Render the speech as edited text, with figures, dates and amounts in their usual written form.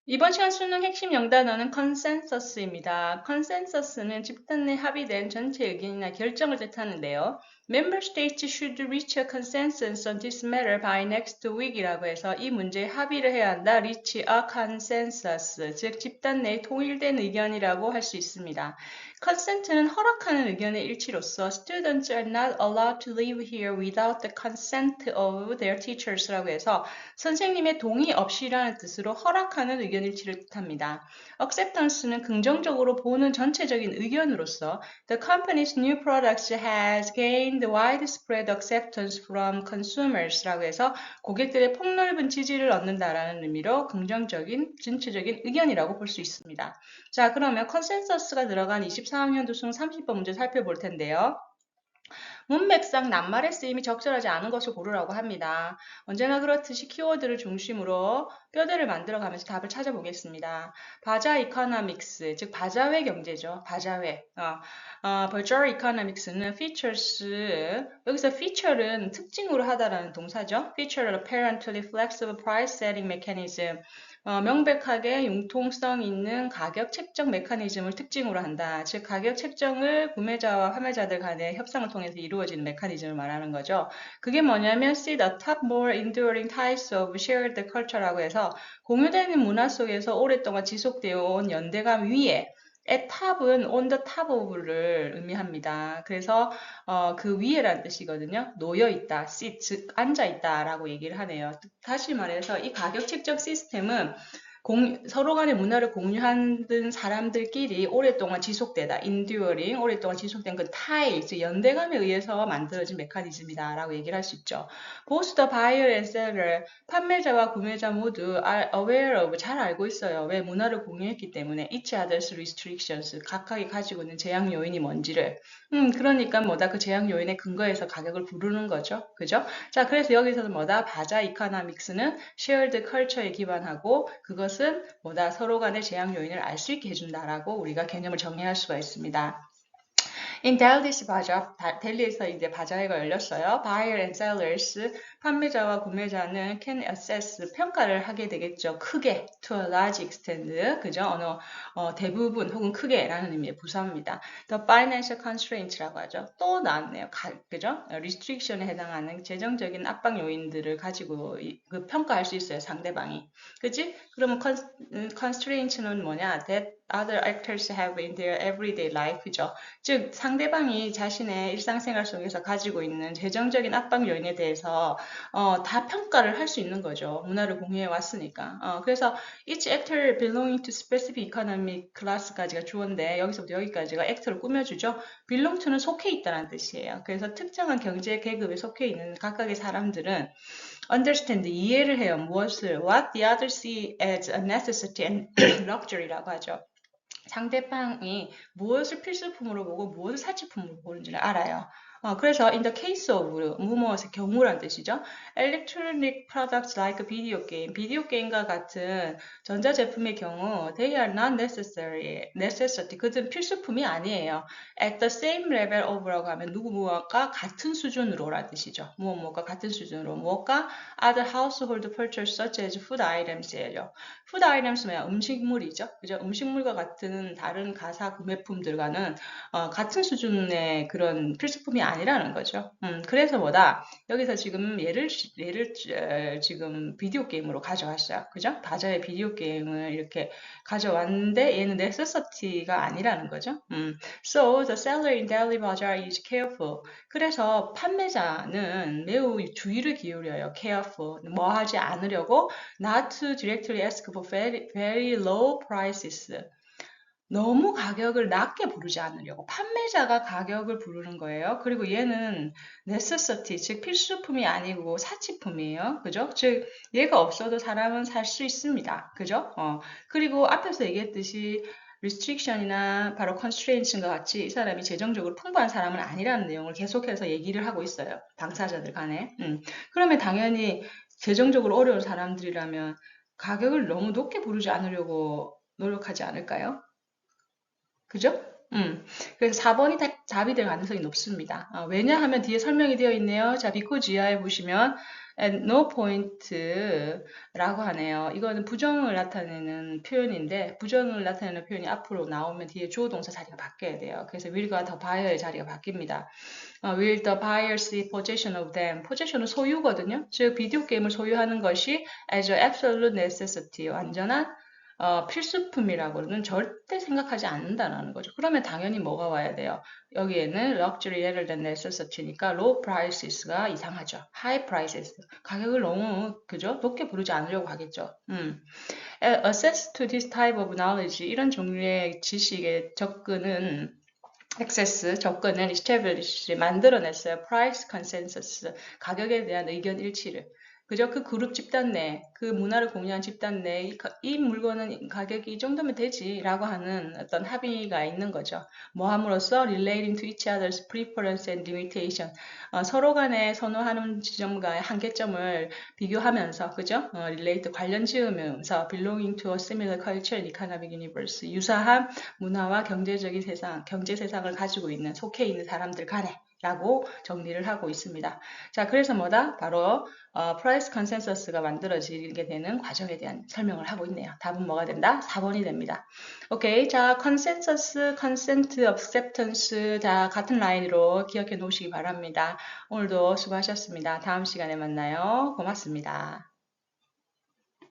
이번 시간 수능 핵심 영단어는 consensus입니다. consensus는 집단 내 합의된 전체 의견이나 결정을 뜻하는데요. Member states should reach a consensus on this matter by next week이라고 해서 이 문제에 합의를 해야 한다. reach a consensus, 즉 집단 내 통일된 의견이라고 할 수 있습니다. consent는 허락하는 의견의 일치로서 students are not allowed to live here without the consent of their teachers라고 해서 선생님의 동의 없이라는 뜻으로 허락하는 의견 일치를 뜻합니다. acceptance는 긍정적으로 보는 전체적인 의견으로서 the company's new products has gained widespread acceptance from consumers라고 해서 고객들의 폭넓은 지지를 얻는다라는 의미로 긍정적인 전체적인 의견이라고 볼 수 있습니다. 자, 그러면 컨센서스가 들어간 24학년도 수능 30번 문제 살펴볼 텐데요. 문맥상 낱말의 쓰임이 적절하지 않은 것을 고르라고 합니다. 언제나 그렇듯이 키워드를 중심으로 뼈대를 만들어가면서 답을 찾아보겠습니다. 바자 이코노믹스, 즉 바자회 경제죠. 바자회. Bazaar economics는 features, 여기서 feature는 특징으로 하다라는 동사죠. feature apparently flexible price setting mechanism. 명백하게 융통성 있는 가격 책정 메커니즘을 특징으로 한다. 즉 가격 책정을 구매자와 판매자들 간의 협상을 통해서 이루어지는 메커니즘을 말하는 거죠. 그게 뭐냐면 see the top more enduring types of shared culture라고 해서 공유되는 문화 속에서 오랫동안 지속되어 온 연대감 위에 at top은 on the top of를 의미합니다. 그래서 그 위에란 뜻이거든요. 놓여 있다, sit, 즉 앉아 있다라고 얘기를 하네요. 다시 말해서 이 가격 책정 시스템은 서로 간의 문화를 공유하는 사람들끼리 오랫동안 지속되다, enduring, 오랫동안 지속된 그 타일, 즉 연대감에 의해서 만들어진 메커니즘이다라고 얘기를 할 수 있죠. Both the buyer and seller, 판매자와 구매자 모두 are aware of, 잘 알고 있어요. 왜? 문화를 공유했기 때문에 each other's restrictions, 각각이 가지고 있는 제약 요인이 뭔지를. 그러니까 뭐다? 그 제약 요인에 근거해서 가격을 부르는 거죠. 그죠? 자, 그래서 여기서는 뭐다? 바자 이코노믹스는 shared culture에 기반하고 그것은 뭐다? 서로 간의 제약 요인을 알 수 있게 해준다라고 우리가 개념을 정의할 수가 있습니다. In Delhi's 바자, 델리에서 이제 바자회가 열렸어요. Buyer and sellers, 판매자와 구매자는 can assess, 평가를 하게 되겠죠. 크게, to a large extent, 그죠? 대부분 혹은 크게라는 의미의 부사입니다. The financial constraints라고 하죠. 또 나왔네요. 그죠? restriction에 해당하는 재정적인 압박 요인들을 가지고 그 평가할 수 있어요. 상대방이. 그지? 그러면 constraints는 뭐냐? That other actors have in their everyday life죠. 즉 상대방이 자신의 일상생활 속에서 가지고 있는 재정적인 압박 요인에 대해서 다 평가를 할 수 있는 거죠. 문화를 공유해 왔으니까. 그래서 each actor belonging to specific economic class까지가 주어인데 여기서부터 여기까지가 actor를 꾸며주죠. belong to는 속해 있다는 뜻이에요. 그래서 특정한 경제 계급에 속해 있는 각각의 사람들은 understand, 이해를 해요. 무엇을 what the others see as a necessity and luxury라고 하죠. 상대방이 무엇을 필수품으로 보고 무엇을 사치품으로 보는지를 알아요. 그래서 in the case of 무엇의 경우란 뜻이죠. Electronic products like video game, 비디오 게임과 같은 전자제품의 경우 they are not necessity, 그들은 필수품이 아니에요. At the same level of라고 하면 누구 무엇과 같은 수준으로라는 뜻이죠. 무엇과 같은 수준으로 무엇과 other household purchase such as food items예요. food items 뭐야? 음식물이죠. 그죠? 음식물과 같은 다른 가사 구매품들과는 같은 수준의 그런 필수품이 아니라는 거죠. 그래서 뭐다? 여기서 지금 예를 지금 비디오 게임으로 가져왔어요. 그죠? 바자의 비디오 게임을 이렇게 가져왔는데 얘는 necessity가 아니라는 거죠. So the seller in Delhi Bazaar is careful. 그래서 판매자는 매우 주의를 기울여요. careful. 뭐 하지 않으려고 not to directly ask for very low prices. 너무 가격을 낮게 부르지 않으려고 판매자가 가격을 부르는 거예요. 그리고 얘는 necessity, 즉 필수품이 아니고 사치품이에요. 그죠? 즉 얘가 없어도 사람은 살 수 있습니다. 그죠? 그리고 앞에서 얘기했듯이 restriction이나 바로 constraints과 같이 이 사람이 재정적으로 풍부한 사람은 아니라는 내용을 계속해서 얘기를 하고 있어요. 당사자들 간에. 그러면 당연히 재정적으로 어려운 사람들이라면 가격을 너무 높게 부르지 않으려고 노력하지 않을까요? 그죠? 그래서 4번이 답이 될 가능성이 높습니다. 왜냐하면 뒤에 설명이 되어 있네요. 자, because 이하에 보시면 at no point라고 하네요. 이거는 부정을 나타내는 표현인데 부정을 나타내는 표현이 앞으로 나오면 뒤에 주어 동사 자리가 바뀌어야 돼요. 그래서 will과 the buyer의 자리가 바뀝니다. will the buyer see possession of them? possession은 소유거든요. 즉 비디오 게임을 소유하는 것이 as a absolute necessity, 완전한 필수품이라고는 절대 생각하지 않는다는 거죠. 그러면 당연히 뭐가 와야 돼요? 여기에는 luxury rather than necessity니까 low prices가 이상하죠. high prices. 가격을 너무 그죠? 높게 부르지 않으려고 하겠죠. Access to this type of knowledge, 이런 종류의 지식에 접근은 액세스 접근을 establish 만들어냈어요. price consensus 가격에 대한 의견 일치를. 그저 그 그룹 집단 내, 그 문화를 공유한 집단 내, 이 물건은 가격이 이 정도면 되지 라고 하는 어떤 합의가 있는 거죠. 뭐 함으로써 relating to each other's preference and limitation, 서로 간에 선호하는 지점과의 한계점을 비교하면서, 그죠? relate 관련 지으면서 belonging to a similar culture and economic universe, 유사한 문화와 경제적인 세상, 경제 세상을 가지고 있는, 속해 있는 사람들 간에 라고 정리를 하고 있습니다. 자, 그래서 뭐다? 바로 프라이스 컨센서스가 만들어지게 되는 과정에 대한 설명을 하고 있네요. 답은 뭐가 된다? 4번이 됩니다. 오케이. 자, 컨센서스, 컨센트, 액셉턴스 다 같은 라인으로 기억해 놓으시기 바랍니다. 오늘도 수고하셨습니다. 다음 시간에 만나요. 고맙습니다.